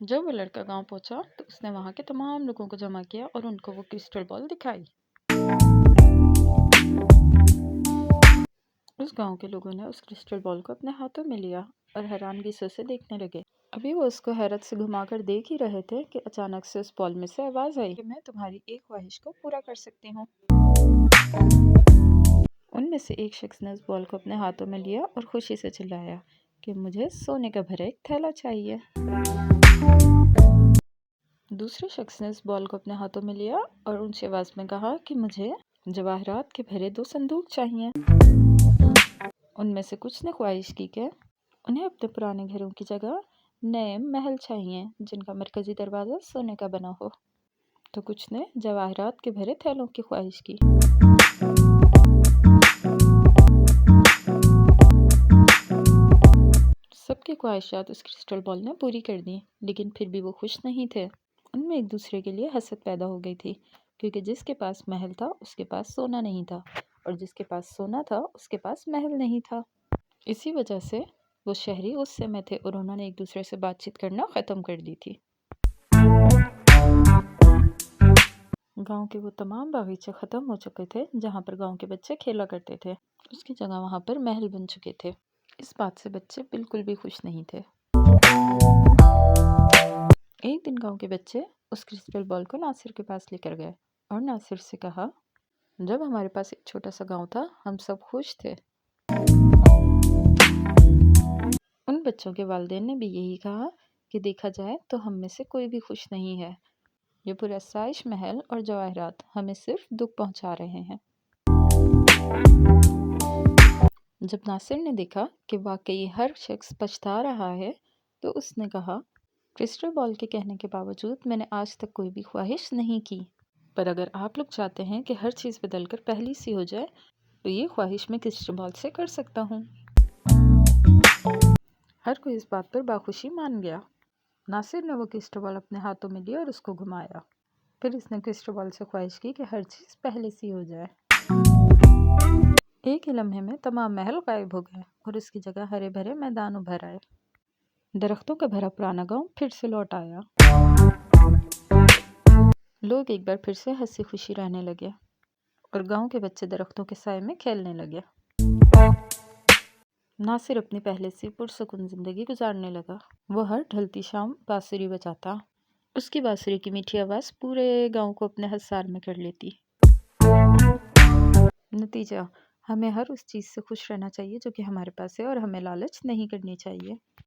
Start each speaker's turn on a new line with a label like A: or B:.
A: जब वो लड़का गांव पहुंचा तो उसने वहां के तमाम लोगों को जमा किया और उनको वो क्रिस्टल बॉल दिखाई। उस गांव के लोगों ने उस क्रिस्टल बॉल को अपने हाथों में लिया और हैरानगी से उसे देखने लगे। अभी वो उसको हैरत से घुमाकर देख ही रहे थे कि अचानक से उस बॉल में से आवाज आई कि मैं तुम्हारी एक ख्वाहिश को पूरा कर सकती हूँ। उनमें से एक शख्स ने उस बॉल को अपने हाथों में लिया और खुशी से चिल्लाया कि मुझे सोने का भरा एक थैला चाहिए। दूसरे शख्स ने उस बॉल को अपने हाथों में लिया और ऊंची आवाज में कहा कि मुझे जवाहरात के भरे 2 संदूक चाहिए। उनमें से कुछ ने ख्वाहिश की कि उन्हें अपने पुराने घरों की जगह नए महल चाहिए जिनका मरकजी दरवाज़ा सोने का बना हो, तो कुछ ने जवाहरात के भरे थैलों की ख्वाहिश की। सबकी ख्वाहिशात उस क्रिस्टल बॉल ने पूरी कर दी, लेकिन फिर भी वो खुश नहीं थे। उनमें एक दूसरे के लिए हसद पैदा हो गई थी, क्योंकि जिसके पास महल था उसके पास सोना नहीं था और जिसके पास सोना था उसके पास महल नहीं था। इसी वजह से वो शहरी गुस्से में थे और उन्होंने एक दूसरे से बातचीत करना ख़त्म कर दी थी। गांव के वो तमाम बागीचे ख़त्म हो चुके थे जहाँ पर गांव के बच्चे खेला करते थे। उसकी जगह वहाँ पर महल बन चुके थे। इस बात से बच्चे बिल्कुल भी खुश नहीं थे। एक दिन गांव के बच्चे उस क्रिस्टल बॉल को नासिर के पास लेकर गए और नासिर से कहा, जब हमारे पास एक छोटा सा गांव था हम सब खुश थे। उन बच्चों के वालिदैन ने भी यही कहा कि देखा जाए तो हम में से कोई भी खुश नहीं है। ये पूरा साइश महल और जवाहरात हमें सिर्फ दुख पहुंचा रहे हैं। जब नासिर ने देखा कि वाकई हर शख्स पछता रहा है तो उसने कहा, क्रिस्टल बॉल के कहने के बावजूद मैंने आज तक कोई भी ख्वाहिश नहीं की, पर अगर आप लोग चाहते हैं कि हर चीज़ बदलकर पहली सी हो जाए तो ये ख्वाहिश मैं क्रिस्टल बॉल से कर सकता हूँ। हर कोई इस बात पर बाखुशी मान गया। नासिर ने वो क्रिस्टल बॉल अपने हाथों में लिया और उसको घुमाया। फिर इसने क्रिस्टल बॉल से ख्वाहिश की कि हर चीज़ पहले सी हो जाए। एक ही लम्हे में तमाम महल गायब हो गए और उसकी जगह हरे भरे मैदान उभर आए। दरख्तों का भरा पुराना गांव फिर से लौट आया। लोग एक बार फिर से हंसी खुशी रहने लगे और गांव के बच्चे दरख्तों के साए में खेलने लगे। नासिर अपनी पहले से पुरसुकून जिंदगी गुजारने लगा। वो हर ढलती शाम बांसुरी बजाता। उसकी बांसुरी की मीठी आवाज़ पूरे गांव को अपने हसार में कर लेती। नतीजा, हमें हर उस चीज़ से खुश रहना चाहिए जो कि हमारे पास है और हमें लालच नहीं करनी चाहिए।